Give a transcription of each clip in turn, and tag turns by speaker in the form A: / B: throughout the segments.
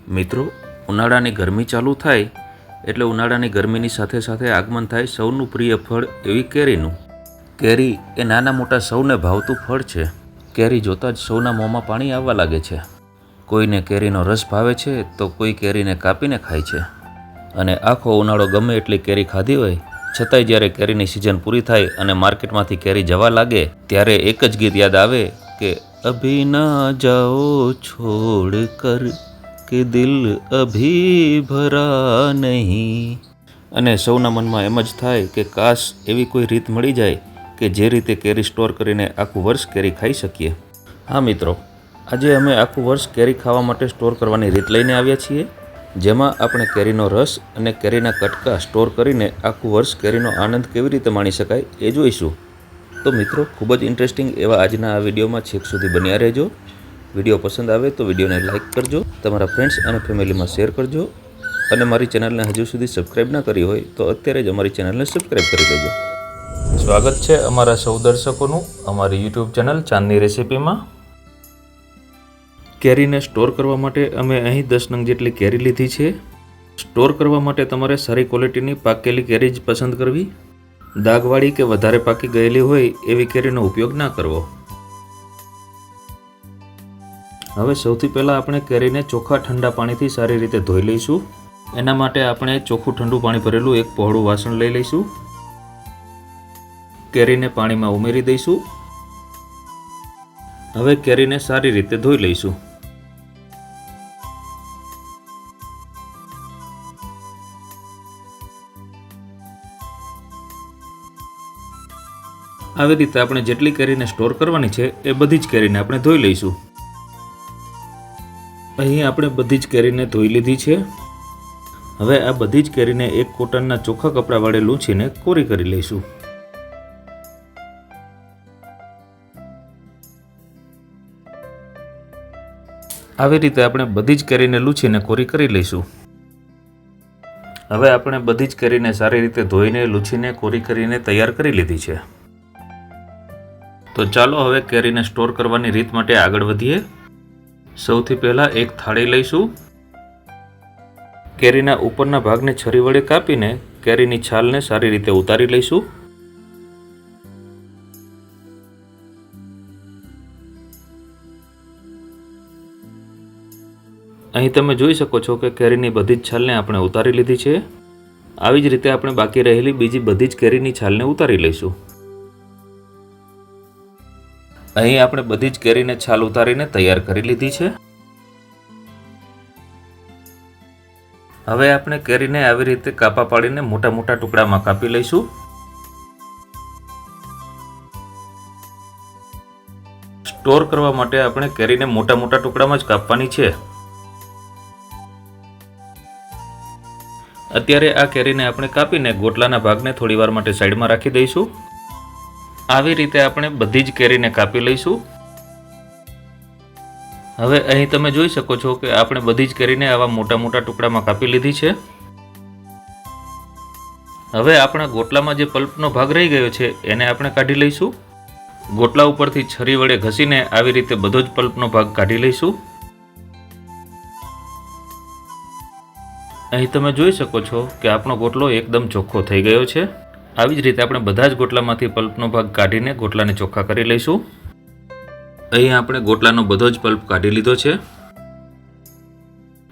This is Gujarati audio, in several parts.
A: મિત્રો, ઉનાળાની ગરમી ચાલુ થાય એટલે ઉનાળાની ગરમીની સાથે સાથે આગમન થાય સૌનું પ્રિય ફળ એવી કેરીનું. કેરી એ નાના મોટા સૌને ભાવતું ફળ છે. કેરી જોતાં જ સૌના મોંમાં પાણી આવવા લાગે છે. કોઈને કેરીનો રસ ભાવે છે તો કોઈ કેરીને કાપીને ખાય છે. અને આખો ઉનાળો ગમે એટલી કેરી ખાધી હોય છતાંય જ્યારે કેરીની સિઝન પૂરી થાય અને માર્કેટમાંથી કેરી જવા લાગે ત્યારે એક જ ગીત યાદ આવે કે અભી ના જાઓ છોડ કર કે દિલ અભી ભરા નહીં. અને સૌના મનમાં એમ જ થાય કે કાશ એવી કોઈ રીત મળી જાય કે જે રીતે કેરી સ્ટોર કરીને આખું વર્ષ કેરી ખાઈ શકીએ. હા મિત્રો, આજે અમે આખું વર્ષ કેરી ખાવા માટે સ્ટોર કરવાની રીત લઈને આવ્યા છીએ, જેમાં આપણે કેરીનો રસ અને કેરીના કટકા સ્ટોર કરીને આખું વર્ષ કેરીનો આનંદ કેવી રીતે માણી શકાય એ જોઈશું. તો મિત્રો, ખૂબ જ ઇન્ટરેસ્ટિંગ એવા આજના આ વિડીયોમાં છેક સુધી બન્યા રહેજો. વિડીયો પસંદ આવે તો વિડીયોને લાઇક કરજો, તમારા ફ્રેન્ડ્સ અને ફેમિલીમાં શેર કરજો, અને મારી ચેનલને હજુ સુધી સબસ્ક્રાઈબ ના કરી હોય તો અત્યારે જ અમારી ચેનલને સબસ્ક્રાઈબ કરી દેજો. સ્વાગત છે અમારા સૌ દર્શકોનું અમારી યુટ્યુબ ચેનલ ચાંદની રેસિપીમાં. કેરીને સ્ટોર કરવા માટે અમે અહીં 10 નંગ જેટલી કેરી લીધી છે. સ્ટોર કરવા માટે તમારે સારી ક્વોલિટીની પાકેલી કેરી જ પસંદ કરવી. દાગવાળી કે વધારે પાકી ગયેલી હોય એવી કેરીનો ઉપયોગ ના કરવો. હવે સૌથી પહેલાં આપણે કેરીને ચોખ્ખા ઠંડા પાણીથી સારી રીતે ધોઈ લઈશું. એના માટે આપણે ચોખ્ખું ઠંડુ પાણી ભરેલું એક પહોળું વાસણ લઈ લઈશું. કેરીને પાણીમાં ઉમેરી દઈશું. હવે કેરીને સારી રીતે ધોઈ લઈશું. આવી રીતે આપણે જેટલી કેરીને સ્ટોર કરવાની છે એ બધી જ કેરીને આપણે ધોઈ લઈશું. અહીં આપણે બધી જ કેરીને ધોઈ લીધી છે. હવે આ બધી જ કેરીને એક કોટનના ચોખ્ખા કપડા વડે લૂંછીને કોરી કરી લઈશું. આવી રીતે આપણે બધી જ કેરીને લૂંછીને કોરી કરી લઈશું. હવે આપણે બધી જ કેરીને સારી રીતે ધોઈને લૂંછીને કોરી કરીને તૈયાર કરી લીધી છે. તો ચાલો હવે કેરીને સ્ટોર કરવાની રીત માટે આગળ વધીએ. સૌથી પહેલાં એક થાળી લઈશું. કેરીના ઉપરના ભાગને છરી વડે કાપીને કેરીની છાલને સારી રીતે ઉતારી લઈશું. અહીં તમે જોઈ શકો છો કે કેરીની બધી જ છાલને આપણે ઉતારી લીધી છે. આવી જ રીતે આપણે બાકી રહેલી બીજી બધી જ કેરીની છાલને ઉતારી લઈશું. અહીં આપણે બધી જ કેરીને છાલ ઉતારીને તૈયાર કરી લીધી છે. હવે આપણે કેરીને આવી રીતે કાપા પાડીને મોટા મોટા ટુકડામાં કાપી લઈશું. સ્ટોર કરવા માટે આપણે કેરીને મોટા મોટા ટુકડામાં જ કાપવાની છે. અત્યારે આ કેરીને આપણે કાપીને ગોટલાના ભાગને થોડી વાર માટે સાઈડમાં રાખી દઈશું. આવી રીતે આપણે બધી જ કેરીને કાપી લઈશું. હવે અહીં તમે જોઈ શકો છો કે આપણે બધી જ કેરીને આવા મોટા મોટા ટુકડામાં કાપી લીધી છે. હવે આપણા ગોટલામાં જે પલ્પનો ભાગ રહી ગયો છે એને આપણે કાઢી લઈશું. ગોટલા ઉપરથી છરી વડે ઘસીને આવી રીતે બધો જ પલ્પનો ભાગ કાઢી લઈશું. અહીં તમે જોઈ શકો છો કે આપણો ગોટલો એકદમ ચોખ્ખો થઈ ગયો છે. આવી જ રીતે આપણે બધા જ ગોટલામાંથી પલ્પનો ભાગ કાઢીને ગોટલાને ચોખ્ખા કરી લઈશું. અહીં આપણે ગોટલાનો બધો જ પલ્પ કાઢી લીધો છે.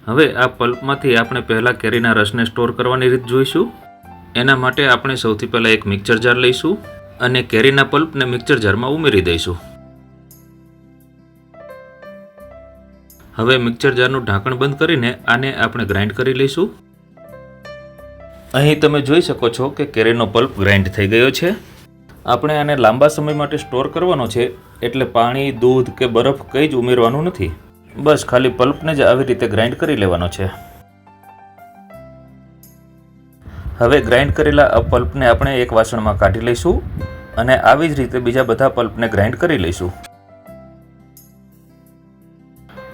A: હવે આ પલ્પમાંથી આપણે પહેલાં કેરીના રસને સ્ટોર કરવાની રીત જોઈશું. એના માટે આપણે સૌથી પહેલાં એક મિક્સર જાર લઈશું અને કેરીના પલ્પને મિક્સર જારમાં ઉમેરી દઈશું. હવે મિક્સર જારનું ઢાંકણ બંધ કરીને આને આપણે ગ્રાઇન્ડ કરી લઈશું. અહીં તમે જોઈ શકો છો કે કેરીનો પલ્પ ગ્રાઇન્ડ થઈ ગયો છે. આપણે આને લાંબા સમય માટે સ્ટોર કરવાનો છે એટલે પાણી, દૂધ કે બરફ કંઈ જ ઉમેરવાનું નથી. બસ ખાલી પલ્પને જ આવી રીતે ગ્રાઇન્ડ કરી લેવાનો છે. હવે ગ્રાઇન્ડ કરેલા આ પલ્પને આપણે એક વાસણમાં કાઢી લઈશું અને આવી જ રીતે બીજા બધા પલ્પને ગ્રાઇન્ડ કરી લઈશું.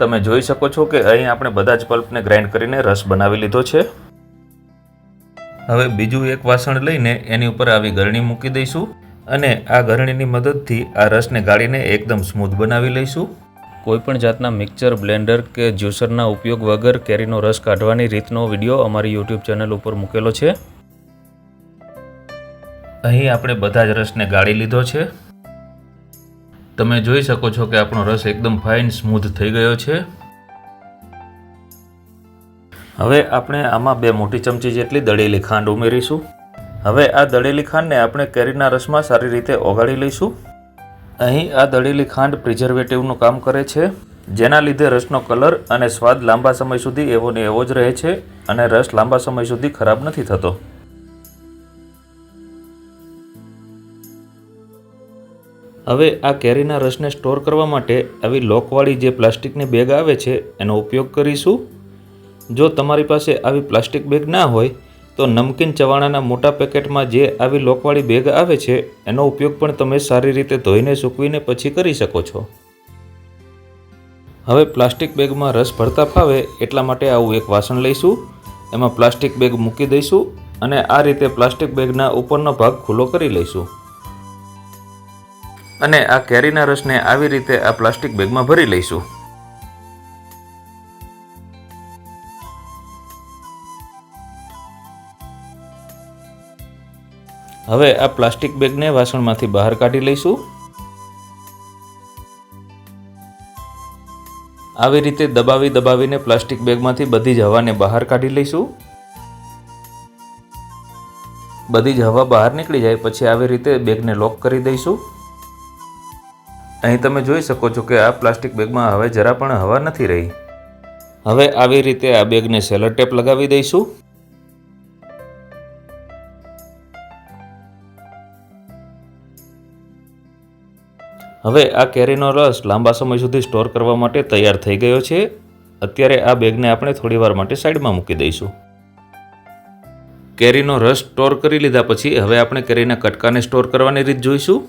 A: તમે જોઈ શકો છો કે અહીં આપણે બધા જ પલ્પને ગ્રાઇન્ડ કરીને રસ બનાવી લીધો છે. હવે બીજું એક વાસણ લઈને એની ઉપર આવી ગરણી મૂકી દઈશું અને આ ગરણીની મદદથી આ રસને ગાળીને એકદમ સ્મૂથ બનાવી લઈશું. કોઈપણ જાતના મિક્સર, બ્લેન્ડર કે જ્યુસરના ઉપયોગ વગર કેરીનો રસ કાઢવાની રીતનો વિડીયો અમારી યુટ્યુબ ચેનલ ઉપર મૂકેલો છે. અહીં આપણે બધા જ રસને ગાળી લીધો છે. તમે જોઈ શકો છો કે આપણો રસ એકદમ ફાઇન સ્મૂથ થઈ ગયો છે. હવે આપણે આમાં 2 મોટી ચમચી જેટલી દળેલી ખાંડ ઉમેરીશું. હવે આ દળેલી ખાંડને આપણે કેરીના રસમાં સારી રીતે ઓગાળી લઈશું. અહીં આ દળેલી ખાંડ પ્રિઝર્વેટિવનું કામ કરે છે, જેના લીધે રસનો કલર અને સ્વાદ લાંબા સમય સુધી એવો ને એવો જ રહે છે અને રસ લાંબા સમય સુધી ખરાબ નથી થતો. હવે આ કેરીના રસને સ્ટોર કરવા માટે આવી લોકવાળી જે પ્લાસ્ટિકની બેગ આવે છે એનો ઉપયોગ કરીશું. જો તમારી પાસે આવી પ્લાસ્ટિક બેગ ના હોય તો નમકીન ચવાણાના મોટા પેકેટમાં જે આવી લોકવાળી બેગ આવે છે એનો ઉપયોગ પણ તમે સારી રીતે ધોઈને સૂકવીને પછી કરી શકો છો. હવે પ્લાસ્ટિક બેગમાં રસ ભરતા ફાવે એટલા માટે આવું એક વાસણ લઈશું. એમાં પ્લાસ્ટિક બેગ મૂકી દઈશું અને આ રીતે પ્લાસ્ટિક બેગના ઉપરનો ભાગ ખુલ્લો કરી લઈશું અને આ કેરીના રસને આવી રીતે આ પ્લાસ્ટિક બેગમાં ભરી લઈશું. હવે આ પ્લાસ્ટિક બેગને વાસણમાંથી બહાર કાઢી લઈશું. આવી રીતે દબાવીને પ્લાસ્ટિક બેગમાંથી બધી જ હવાને બહાર કાઢી લઈશું. બધી જ હવા બહાર નીકળી જાય પછી આવી રીતે બેગને લોક કરી દઈશું. અહીં તમે જોઈ શકો છો કે આ પ્લાસ્ટિક બેગમાં હવે જરા પણ હવા નથી રહી. હવે આવી રીતે આ બેગને સેલો ટેપ લગાવી દઈશું. હવે આ કેરીનો રસ લાંબા સમય સુધી સ્ટોર કરવા માટે તૈયાર થઈ ગયો છે. અત્યારે આ બેગને આપણે થોડીવાર માટે સાઈડમાં મૂકી દઈશું. કેરીનો રસ સ્ટોર કરી લીધા પછી હવે આપણે કેરીના કટકાને સ્ટોર કરવાની રીત જોઈશું.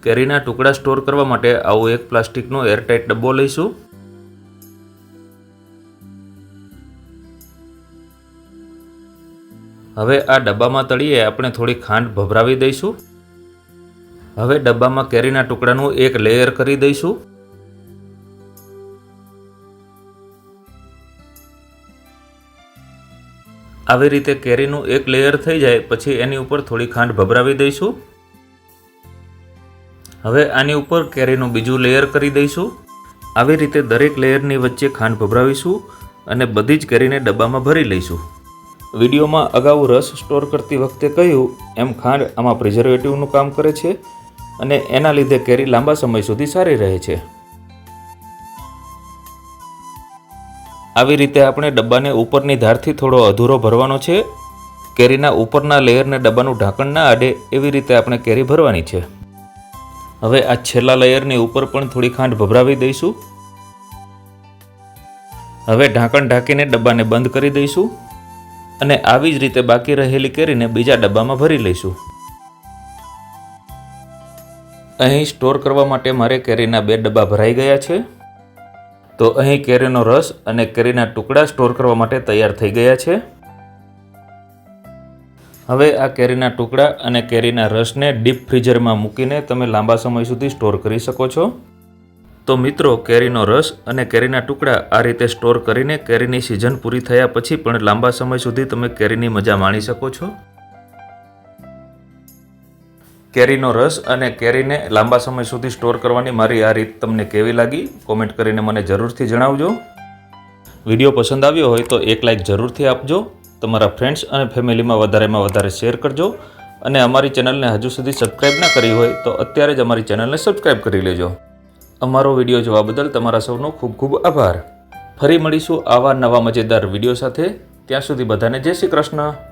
A: કેરીના ટુકડા સ્ટોર કરવા માટે આવો એક પ્લાસ્ટિકનો એરટાઇટ ડબ્બો લઈશું. હવે આ ડબ્બામાં તળિયે આપણે થોડી ખાંડ ભભરાવી દઈશું. હવે ડબ્બામાં કેરીના ટુકડાનું એક લેયર કરી દઈશું. આવી રીતે કેરીનું એક લેયર થઈ જાય પછી એની ઉપર થોડી ખાંડ ભભરાવી દઈશું. હવે આની ઉપર કેરીનું બીજું લેયર કરી દઈશું. આવી રીતે દરેક લેયરની વચ્ચે ખાંડ ભભરાવીશું અને બધી જ કેરીને ડબ્બામાં ભરી લઈશું. વિડીયોમાં અગાઉ રસ સ્ટોર કરતી વખતે કહ્યું એમ ખાંડ આમાં પ્રિઝર્વેટિવનું કામ કરે છે અને એના લીધે કેરી લાંબા સમય સુધી સારી રહે છે. આવી રીતે આપણે ડબ્બાને ઉપરની ધારથી થોડો અધૂરો ભરવાનો છે. કેરીના ઉપરના લેયરને ડબ્બાનું ઢાંકણ ના અડે એવી રીતે આપણે કેરી ભરવાની છે. હવે આ છેલ્લા લેયરની ઉપર પણ થોડી ખાંડ ભભરાવી દઈશું. હવે ઢાંકણ ઢાંકીને ડબ્બાને બંધ કરી દઈશું અને આવી જ રીતે બાકી રહેલી કેરીને બીજા ડબ્બામાં ભરી લઈશું. અહીં સ્ટોર કરવા માટે મારે કેરીના 2 ડબ્બા ભરાઈ ગયા છે. તો અહીં કેરીનો રસ અને કેરીના ટુકડા સ્ટોર કરવા માટે તૈયાર થઈ ગયા છે. હવે આ કેરીના ટુકડા અને કેરીના રસને ડીપ ફ્રીઝરમાં મૂકીને તમે લાંબા સમય સુધી સ્ટોર કરી શકો છો. તો મિત્રો, કેરીનો રસ અને કેરીના ટુકડા આ રીતે સ્ટોર કરીને કેરીની સિઝન પૂરી થયા પછી પણ લાંબા સમય સુધી તમે કેરીની મજા માણી શકો છો. કેરીનો રસ અને કેરીને લાંબા સમય સુધી સ્ટોર કરવાની મારી આ રીત તમને કેવી લાગી કોમેન્ટ કરીને મને જરૂરથી જણાવજો. વિડીયો પસંદ આવ્યો હોય તો એક લાઇક જરૂરથી આપજો. તમારા ફ્રેન્ડ્સ અને ફેમિલીમાં વધારેમાં વધારે શેર કરજો અને અમારી ચેનલને હજુ સુધી સબસ્ક્રાઈબ ના કરી હોય તો અત્યારે જ અમારી ચેનલને સબસ્ક્રાઈબ કરી લેજો. અમારો વિડીયો જોવા બદલ તમારા સૌનો ખૂબ ખૂબ આભાર. ફરી મળીશું આવા નવા મજેદાર વિડીયો સાથે. ત્યાં સુધી બધાને જય શ્રી કૃષ્ણ.